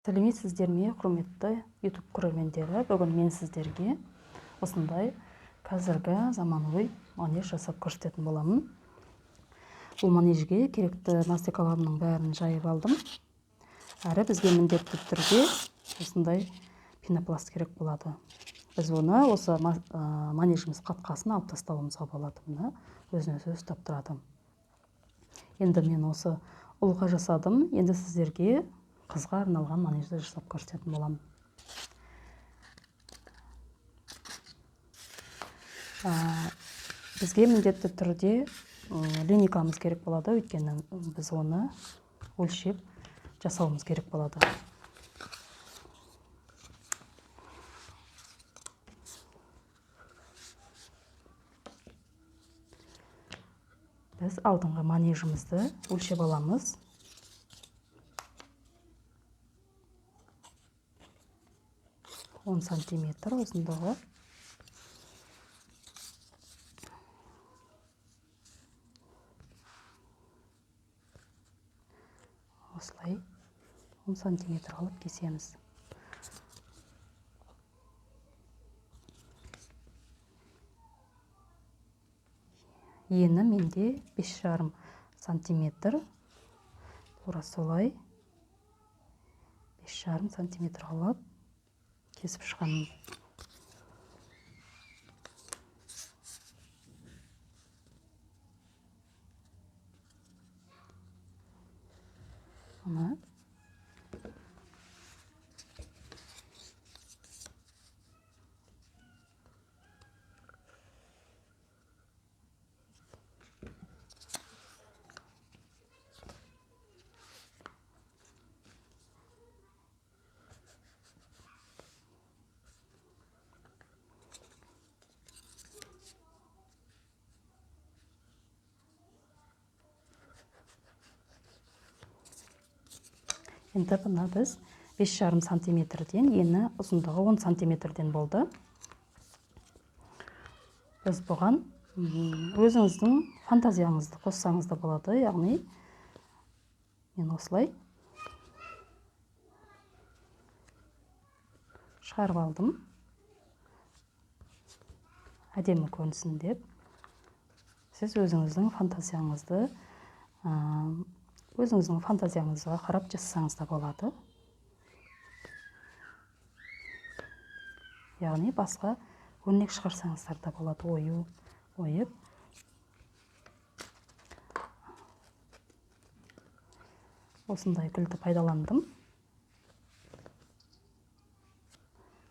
Сәлеметсіздер ме, құрметті YouTube көрермендері. Бүгін мен сіздерге осындай қазіргі заманауи манеж жасап көрсететін боламын. Бұл манежге керекті мастикаларымның бәрін жайып алдым. Әрі бізге міндетті түрде осындай пенопласт керек болады. Біз оны осы манежіміз қатқасын алып тастауымызға болады. Мына өзін-өзі ұстап тұрады. Енді мен осы ұлға жасадым. Енді сіздерге қызға арналған манежді жасап көрсететін боламын. Бізге міндетті түрде линейкамыз керек болады, өйткені біз оны өлшеп жасауымыз керек болады. Біз алдыңғы манежімізді өлшеп аламыз. сантиметр ұзындығы. Осылай 10 сантиметр алып кесеміз. Ені менде 5,5 сантиметр. Тура солай 5,5 сантиметр алып кесіп шығамын. Ана. Енді бұны біз 5,5 сантиметрден, ені ұзындығы 10 сантиметрден болды. Біз бұған өзіңіздің фантазияңызды қоссаңыз да болады. Яғни мен осылай шығарып алдым. Әдемі көрінсін деп. Сіз өзіңіздің фантазияңызға қарап жасасаңыз да болады. Яғни басқа өрнек шығарсаңыздар да болады. Ойып. Осындай гүлді пайдаландым.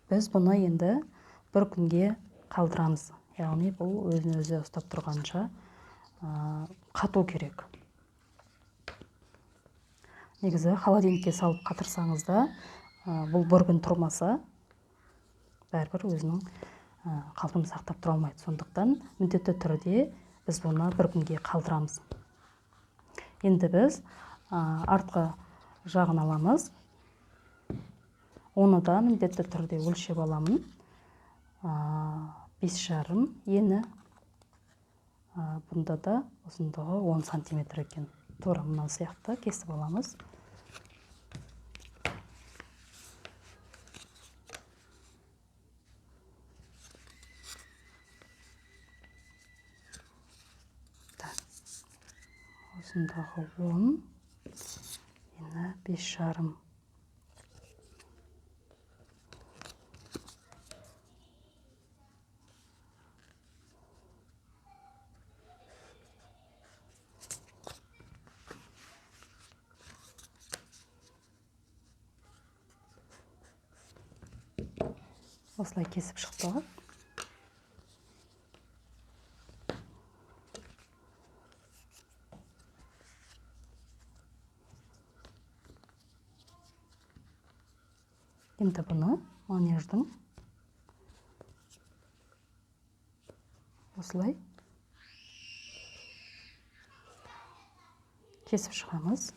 Біз бұны енді бір күнге қалдырамыз. Яғни бұл өзін-өзі ұстап тұрғанша қату керек. Негізі холодильникке салып қатырсаңыз да, бұл бір күн тұрмаса, бәрібір өзінің қалпын сақтап тұра алмайды. Сондықтан міндетті түрде біз бұны бір күнге қалдырамыз. Енді біз артқы жағын аламыз. Оны да міндетті түрде өлшеп аламын. 5,5 ені. Бұнда да ұзындығы 10 сантиметр екен. Тура мына сияқты кесіп аламыз. Ұзындығы 10, ені 5,5. Осылай кесіп шықты. Енді бұны манеждің осылай кесіп шығамыз.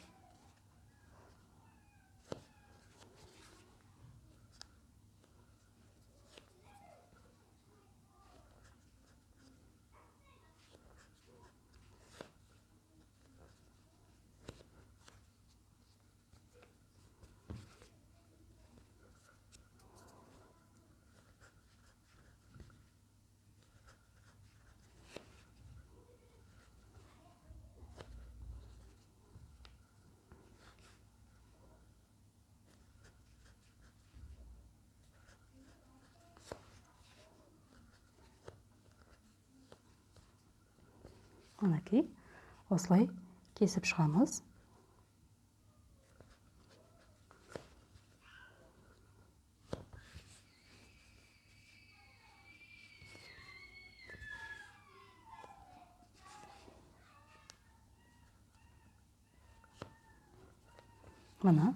Мінекей осылай кесіп шығамыз. Мына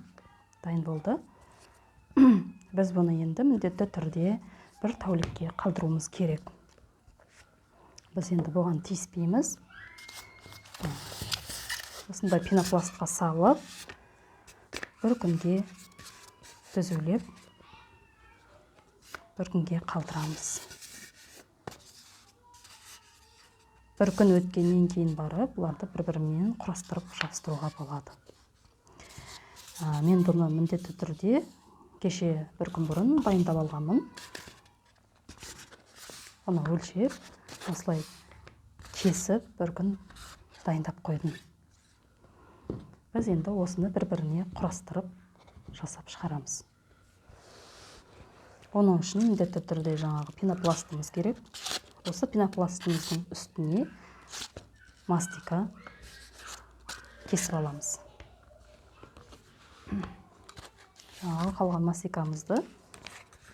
дайын болды. Біз бұны енді міндетті түрде бір тәулікке қалдыруымыз керек. Біз енді бұған тиіспейміз. Осындай пенопластқа салып, бір күнге түзулеп, бір күнге қалдырамыз. Бір күн өткеннен кейін барып, бұларды бір-бірімен құрастырып жабыстыруға болады. Мен бұны міндетті түрде кеше бір күн бұрын дайындап алғанмын. Оны өлшеп, осылай кесіп, бір күн дайындап қойдым. Біз енді осыны бір-біріне құрастырып жасап шығарамыз. Оның үшін міндетті түрде жаңағы пенопластымыз керек. Осы пенопластымыздың үстіне мастика кесіп аламыз. Жаңағы қалған мастикамызды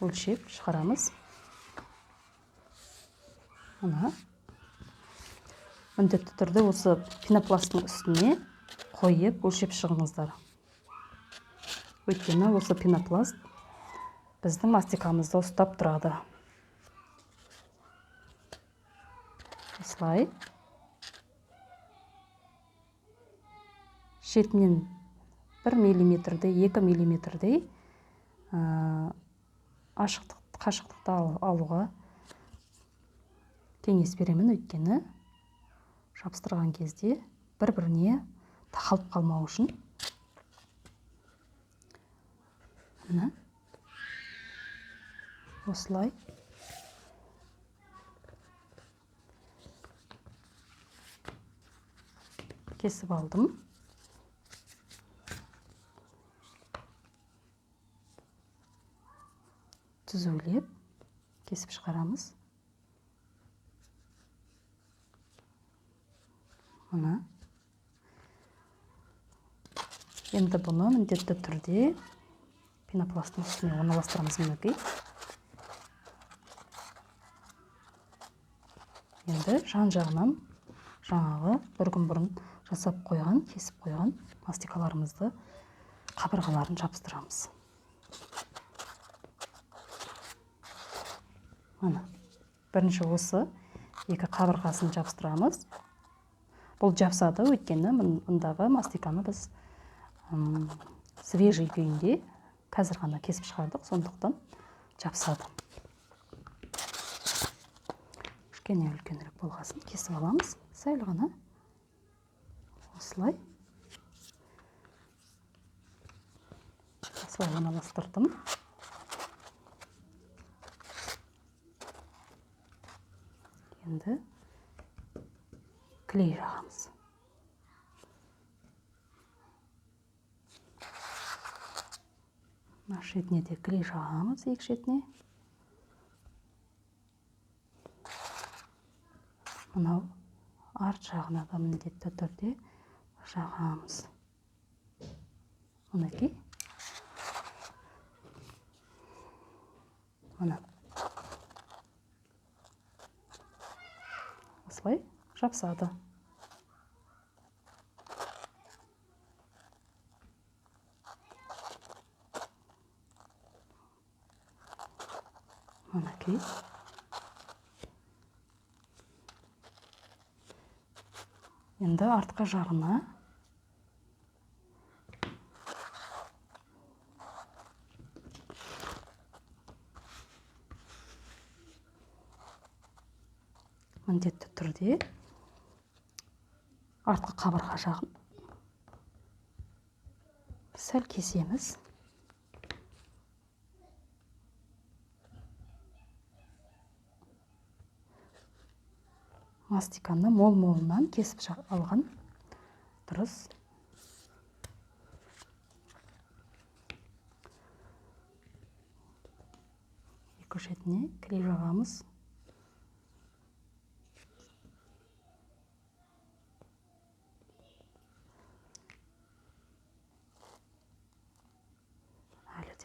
өлшеп шығарамыз. Мына міндетті түрде осы пенопласттың үстіне қойып өлшеп шығыңыздар. Өйткені осы пенопласт біздің мастикамызды ұстап тұрады. Осылай шетінен 1 миллиметрдей, 2 миллиметрдей қашықтықты алуға кеңес беремін. Өйткені жабыстырған кезде бір-біріне тақалып қалмау үшін. Мына осылай кесіп алдым. Түзулеп кесіп шығарамыз. Мына енді бұны міндетті түрде пенопласттың үстіне орналастырамыз. Мінекей. Енді жан-жағынан жаңағы бір күн бұрын жасап қойған, кесіп қойған мастикаларымызды қабырғаларын жабыстырамыз. Мына бірінші осы екі қабырғасын жабыстырамыз. Бұл жабысады, өйткені мұндағы мастиканы біз свежий күйінде қазір ғана кесіп шығардық, сондықтан жабысады. Кішкене үлкенірек болғасын кесіп аламыз. Сәл ғана осылай орналастырдым. Енді клей жағамыз. Мына шетіне де клей жағамыз, екі шетіне. Мынау арт жағына да міндетті түрде жағамыз. Мінекей. Мына осылай жабысады. Мінекей. Енді артқы жағына міндетті түрде артқы қабырға жағын сәл кесеміз. Мастиканы мол-молынан кесіп алған дұрыс. Екі шетіне клей жағамыз.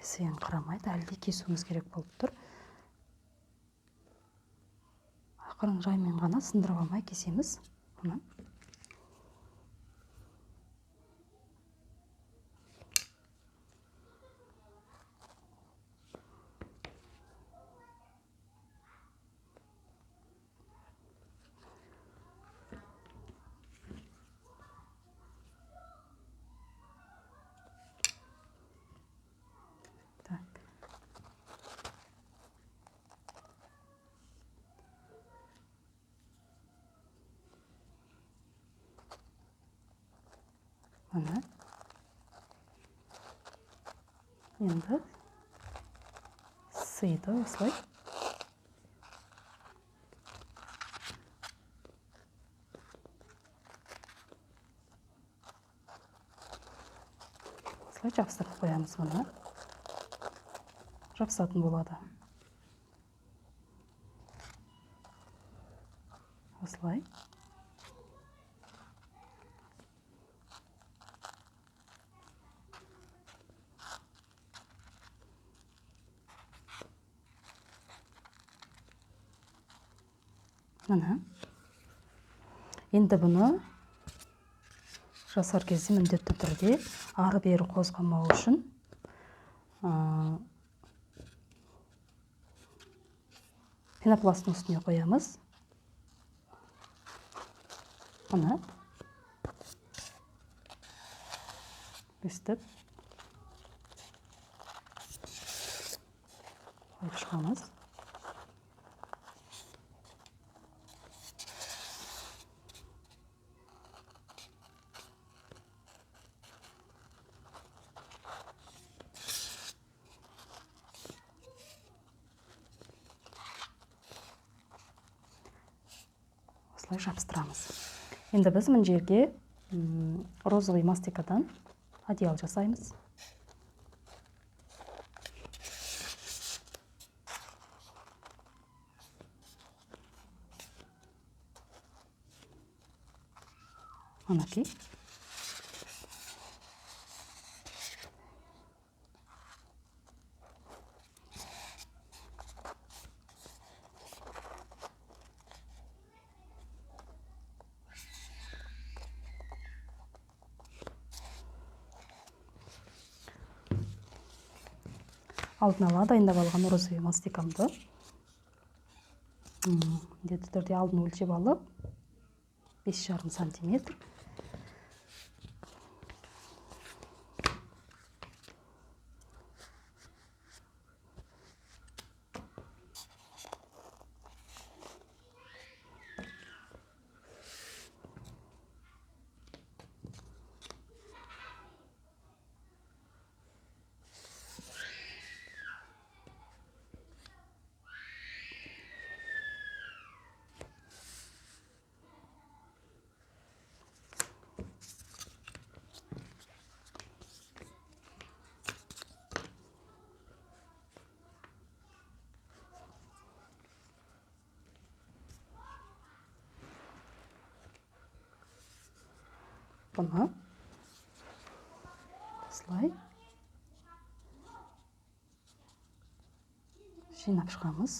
кесеген қарамайды, әлде кесуіміз керек болып тұр. Ақырын жаймен ғана сындырып алмай кесеміз. Мына мына енді сыйды осылай. Осылай жабыстырып қоямыз. Мына жабысатын болады. Осылай. Мына. Енді бұны жасар кезде міндетті түрде ары бері қозғамау үшін пенопласттың үстіне қоямыз. Мына өстіп қойып шығамыз. Осылай жабыстырамыз. Енді біз мына жерге розовый мастикадан одеял жасаймыз. Анакей. Алдын ала дайындап алған розовый мастикамды міндетті түрде алдын өлшеп алып 5,5 сантиметр. Бұны осылай жинап шығамыз.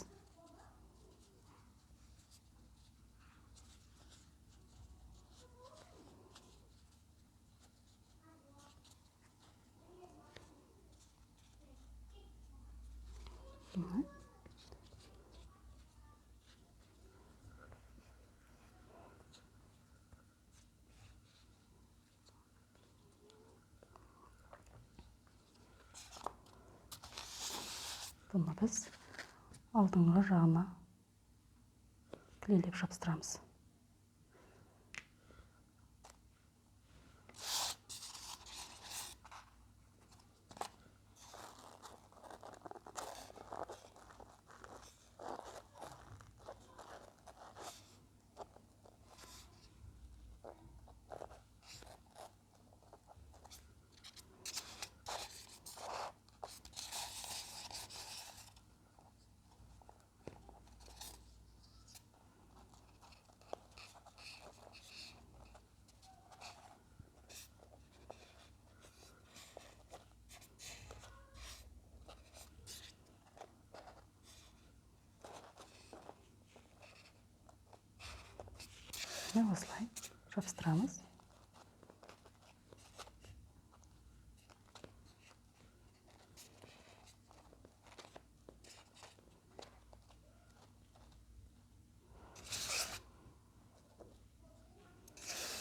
Бұны біз алдыңғы жағына клейлеп жабыстырамыз. ішіне осылай жабыстырамыз.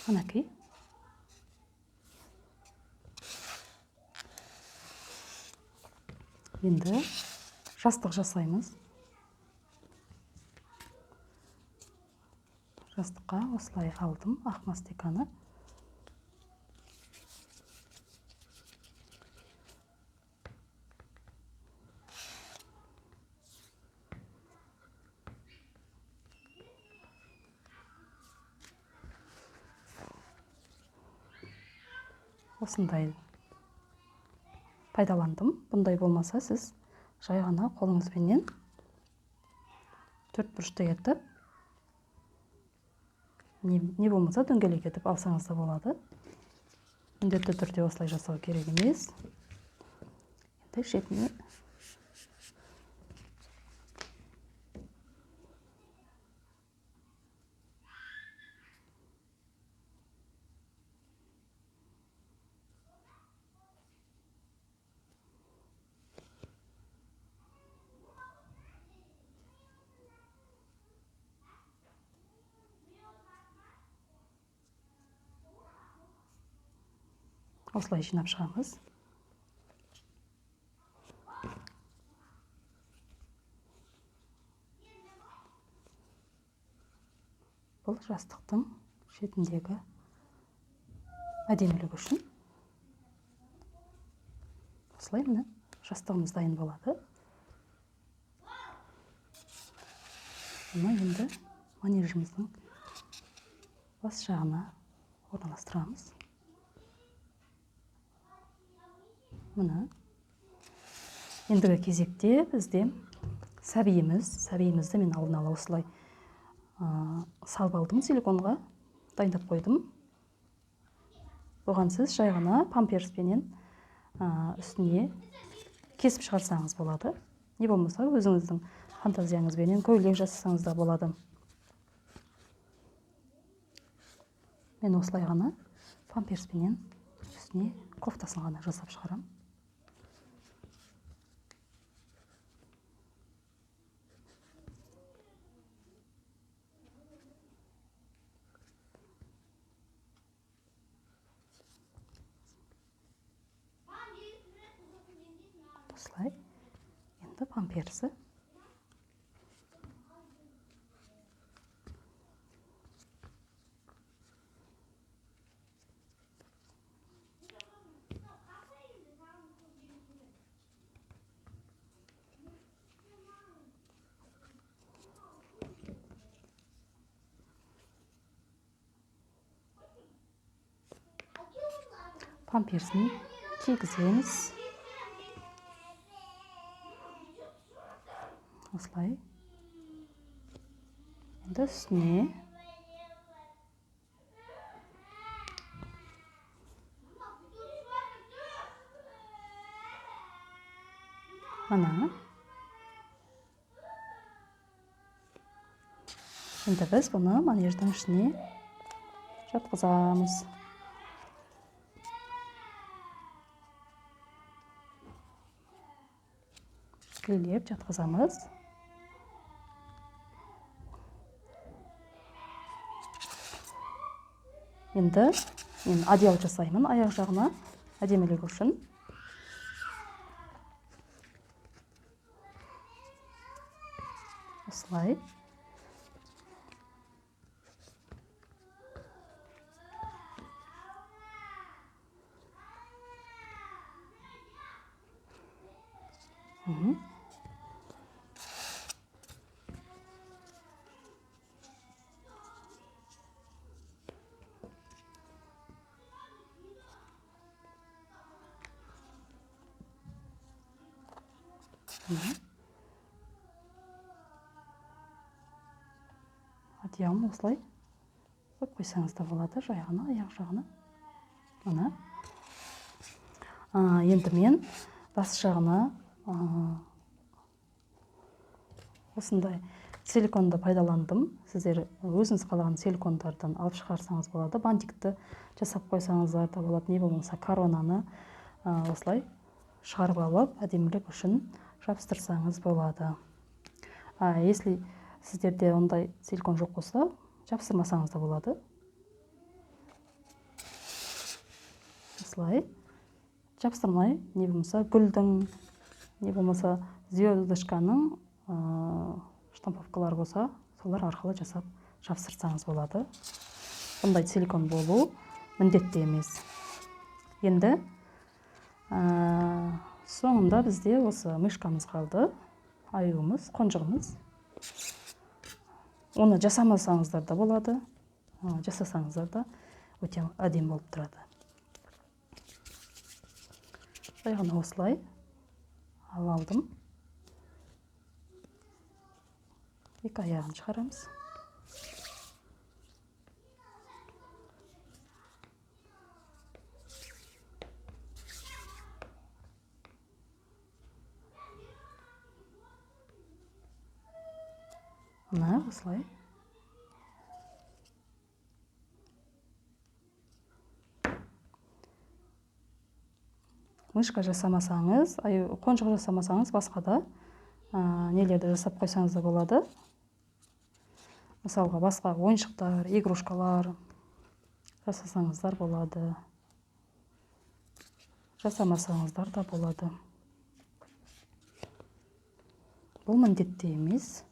Мінекей. Енді жастық жасаймыз. Жастыққа осылай алдым ақ мастиканы. Осындай пайдаландым. Бұндай болмаса, сіз жай ғана қолыңызбенен төрт бұрышты етіп, не болмаса дөңгелек етіп алсаңыз да болады. Міндетті түрде осылай жасау керек емес. Енді шетіне осылай жинап шығамыз. Бұл жастықтың шетіндегі әдемілік үшін. Осылай міне жастығымыз дайын болады. Бұны енді манежіміздің бас жағына орналастырамыз. Мына ендігі кезекте бізде сәбиімізді мен алдын ала осылай салып алдым, силиконға дайындап қойдым. Оған сіз жай ғана памперспенен үстіне кесіп шығарсаңыз болады. Не болмаса өзіңіздің фантазияңызбенен көйлек жасасаңыз да болады. Мен осылай ғана памперспенен үстіне кофтасын ғана жасап шығарам. Осылай. Енді памперсі. Памперсін кигіземіз. Осылай. Енді үстіне мына. Енді біз бұны манеждің ішіне жатқызамыз. Кілелеп жатқызамыз. Енді мен одеял жасаймын аяқ жағына әдемілік үшін. Осылай. Одеялын осылай қойып қойсаңыз да болады, жай ғана аяқ жағына. Мына. Енді мен бас жағына осындай силиконды пайдаландым. Сіздер өзіңіз қалаған силикондардан алып шығарсаңыз болады. Бантикті жасап қойсаңыздар да болады, не болмаса коронаны осылай шығарып алып, әдемілік үшін жабыстырсаңыз болады. Если сіздерде ондай силикон жоқ болса, жабыстырмасаңыз да болады. Осылай жабыстырмай, не болмаса гүлдің, не болмаса звездочканың штамповкалары болса, солар арқылы жасап жабыстырсаңыз болады. Бұндай силикон болу міндетті емес. Енді соңында бізде осы мышкамыз қалды, аюымыз, қонжығымыз. Оны жасамасаңыздар да болады, жасасаңыздар да өте әдемі болып тұрады. Ғана осылай алдым. Екі аяғын шығарамыз. Мына осылай. Мышка жасамасаңыз, қонжық жасамасаңыз, басқа да нелерді жасап қойсаңыз да болады. Мысалға, басқа ойыншықтар, игрушкалар жасасаңыздар болады. Жасамасаңыздар да болады. Бұл міндетті емес.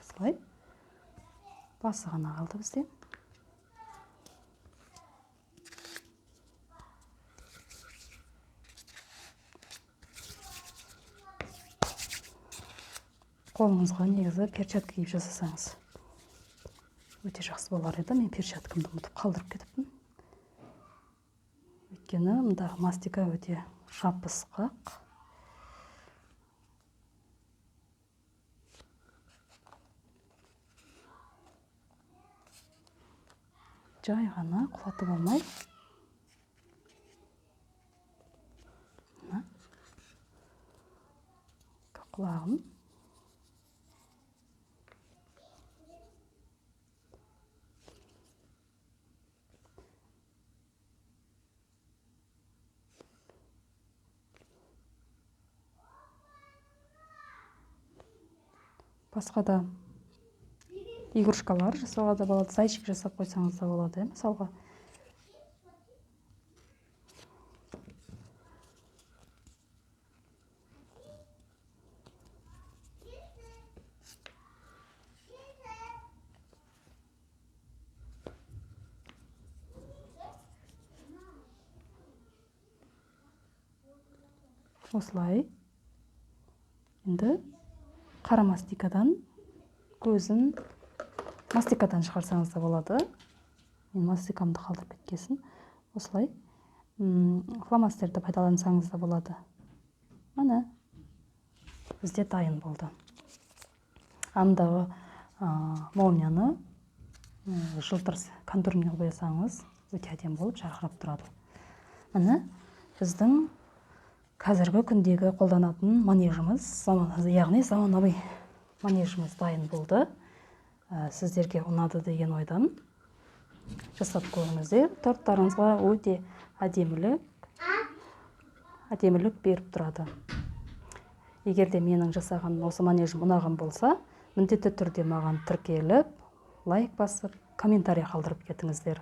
Осылай. Басы ғана қалды бізде. Қолыңызға негізі перчатка киіп жасасаңыз өте жақсы болар еді. Мен перчаткамды ұмытып қалдырып кетіппін. Өйткені мұндағы мастика өте жабысқақ. Жай ғана құлатып алмай. Құлағын. Басқа да игрушкалар жасауға да болады, зайчик жасап қойсаңыз да болады, мысалға. Осылай. Енді қара мастикадан көзін мастикадан шығарсаңыз да болады. Мен мастикамды қалдырып кеткесін. Осылай фломастерді пайдалансаңыз да болады. Міне, бізде дайын болды. Андағы молнияны жылтыр контурмен қойсаңыз, өте әдемі болып жарқырап тұрады. Міне, біздің қазіргі күндегі қолданатын манежіміз, яғни заманауи манежіміз дайын болды. Сіздерге ұнады деген ойдан жасап көріңіздер. Торттарыңызға өте әдемілік беріп тұрады. Егер де менің жасаған осы манежім ұнаған болса, міндетті түрде маған тіркеліп, лайк басып, комментарий қалдырып кетіңіздер.